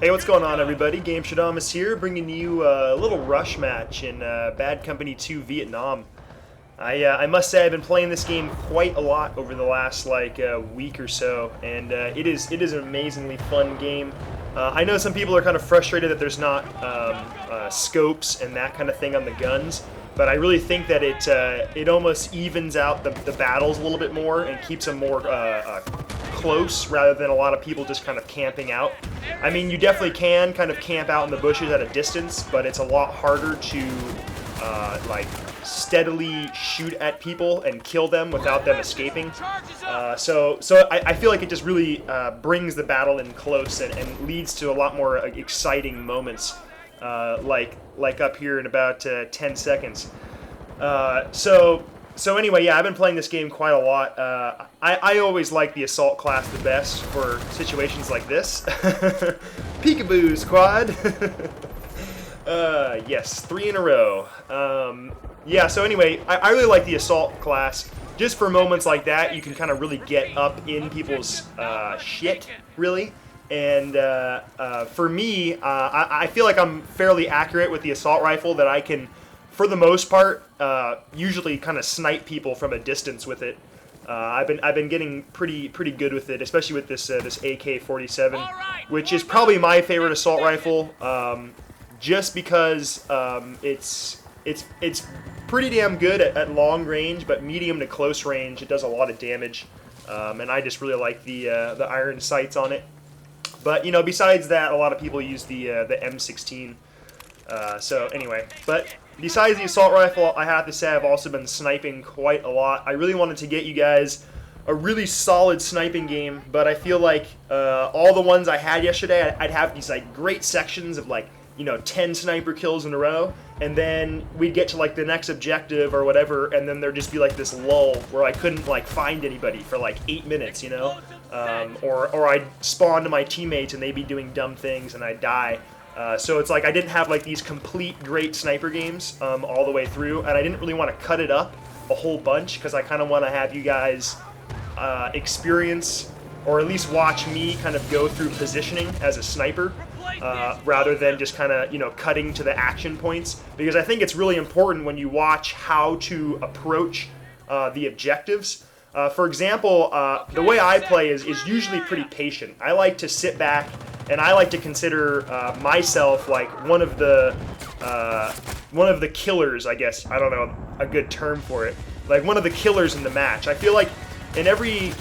Hey, what's going on, everybody? Game Shadamas here, bringing you a little rush match in Bad Company 2 Vietnam. I must say I've been playing this game quite a lot over the last week or so, and it is an amazingly fun game. I know some people are kind of frustrated that there's not scopes and that kind of thing on the guns, but I really think that it almost evens out the battles a little bit more and keeps them more close rather than a lot of people just kind of camping out. I mean, you definitely can kind of camp out in the bushes at a distance, but it's a lot harder to steadily shoot at people and kill them without them escaping. So I feel like it just really brings the battle in close and leads to a lot more exciting moments, like up here in about 10 seconds. So anyway, yeah, I've been playing this game quite a lot. I always like the assault class the best for situations like this. Peekaboo, squad! Yes, 3 in a row. Yeah, so anyway, I really like the assault class. Just for moments like that, you can kind of really get up in people's shit, really. And for me, I feel like I'm fairly accurate with the assault rifle, that I can, for the most part, usually kind of snipe people from a distance with it. I've been getting pretty good with it, especially with this AK-47, which is probably my favorite assault rifle, just because it's pretty damn good at long range, but medium to close range it does a lot of damage, and I just really like the iron sights on it. But besides that, a lot of people use the M16. So anyway, but besides the assault rifle, I have to say I've also been sniping quite a lot. I really wanted to get you guys a really solid sniping game, but I feel like all the ones I had yesterday, I'd have these great sections of 10 sniper kills in a row, and then we'd get to the next objective or whatever, and then there'd just be this lull where I couldn't find anybody for 8 minutes, or I'd spawn to my teammates and they'd be doing dumb things and I'd die. So it's I didn't have these complete great sniper games all the way through, and I didn't really want to cut it up a whole bunch because I kind of want to have you guys experience, or at least watch me kind of go through positioning as a sniper, rather than just kind of cutting to the action points, because I think it's really important when you watch how to approach the objectives. For example, the way I play is usually pretty patient. I like to sit back, and I like to consider myself one of the killers, I guess. I don't know a good term for it. One of the killers in the match. I feel like in every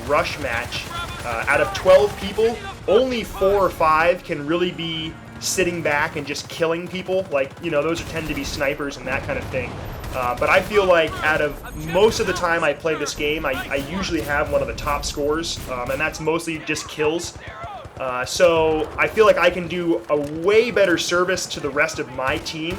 rush match, out of 12 people, only 4 or 5 can really be sitting back and just killing people. Those tend to be snipers and that kind of thing. But I feel like out of most of the time I play this game, I usually have one of the top scores, and that's mostly just kills. So I feel like I can do a way better service to the rest of my team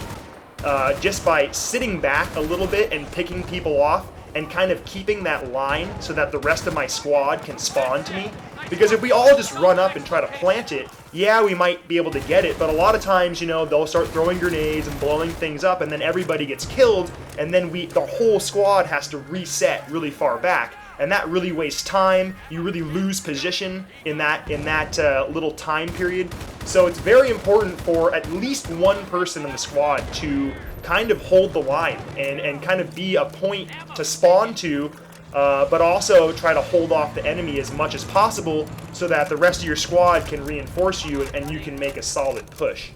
just by sitting back a little bit and picking people off and kind of keeping that line so that the rest of my squad can spawn to me. Because if we all just run up and try to plant it, yeah, we might be able to get it, but a lot of times, they'll start throwing grenades and blowing things up, and then everybody gets killed, and then the whole squad has to reset really far back, and that really wastes time. You really lose position in that little time period. So it's very important for at least one person in the squad to kind of hold the line and kind of be a point to spawn to, but also try to hold off the enemy as much as possible so that the rest of your squad can reinforce you and you can make a solid push.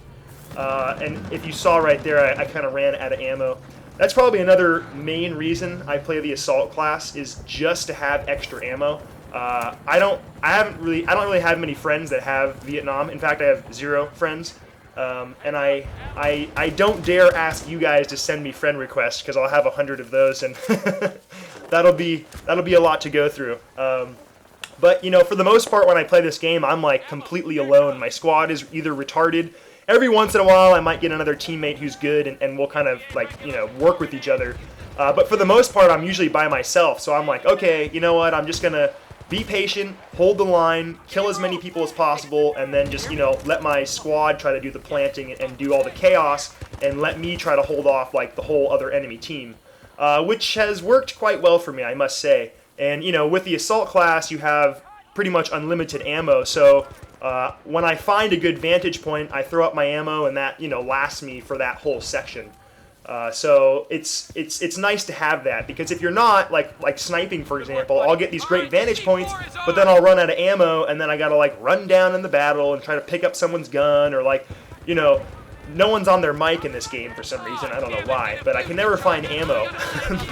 And if you saw right there, I kind of ran out of ammo. That's probably another main reason I play the assault class, is just to have extra ammo. I don't really have many friends that have Vietnam. In fact, I have 0 friends. And I don't dare ask you guys to send me friend requests, because I'll have 100 of those, and that'll be a lot to go through. But for the most part, when I play this game, I'm completely alone. My squad is either retarded. Every once in a while, I might get another teammate who's good, and we'll kind of work with each other. But for the most part, I'm usually by myself. So I'm okay, you know what? I'm just gonna be patient, hold the line, kill as many people as possible, and then just, let my squad try to do the planting and do all the chaos, and let me try to hold off, the whole other enemy team. Which has worked quite well for me, I must say. And, with the assault class, you have pretty much unlimited ammo, so When I find a good vantage point, I throw up my ammo, and that, you know, lasts me for that whole section. So it's nice to have that, because if you're not, like sniping, for example, I'll get these great vantage points, but then I'll run out of ammo, and then I gotta like run down in the battle and try to pick up someone's gun, or like, you know, no one's on their mic in this game for some reason. I don't know why, but I can never find ammo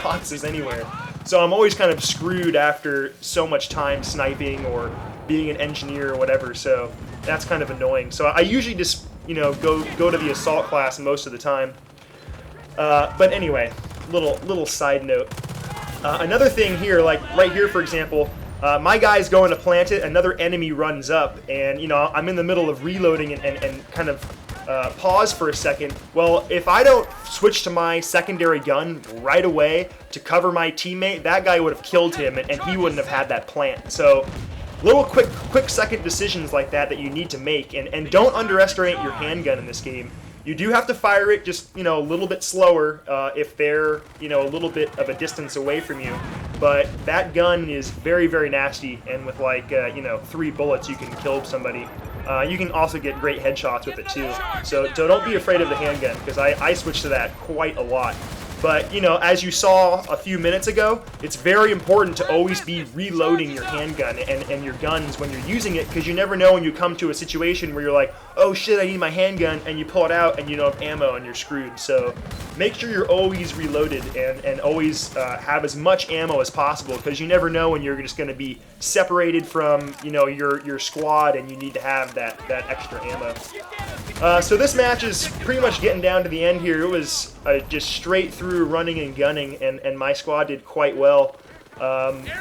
boxes anywhere. So I'm always kind of screwed after so much time sniping or being an engineer or whatever. So that's kind of annoying. So I usually just, you know, go to the assault class most of the time. But anyway, little side note. Another thing here, like right here, for example, my guy's going to plant it. Another enemy runs up, and you know, I'm in the middle of reloading and kind of pause for a second. Well, if I don't switch to my secondary gun right away to cover my teammate, that guy would have killed him, and he wouldn't have had that plant. So little quick second decisions like that you need to make, and don't underestimate your handgun in this game. You do have to fire it just, you know, a little bit slower if they're, you know, a little bit of a distance away from you. But that gun is very, very nasty, and with like, you know, 3 bullets you can kill somebody. You can also get great headshots with it too. So don't be afraid of the handgun, because I switched to that quite a lot. But, you know, as you saw a few minutes ago, it's very important to always be reloading your handgun and your guns when you're using it, because you never know when you come to a situation where you're like, oh shit, I need my handgun, and you pull it out and you don't have ammo and you're screwed. So make sure you're always reloaded and always have as much ammo as possible, because you never know when you're just going to be separated from, you know, your squad, and you need to have that extra ammo. So this match is pretty much getting down to the end here. It was just straight through running and gunning, and my squad did quite well.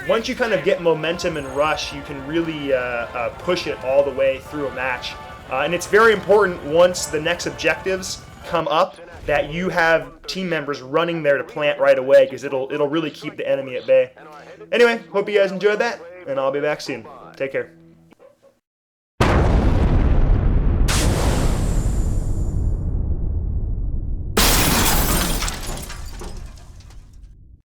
Once you kind of get momentum and rush, you can really push it all the way through a match. And it's very important once the next objectives come up that you have team members running there to plant right away, because it'll really keep the enemy at bay. Anyway, hope you guys enjoyed that, and I'll be back soon. Take care.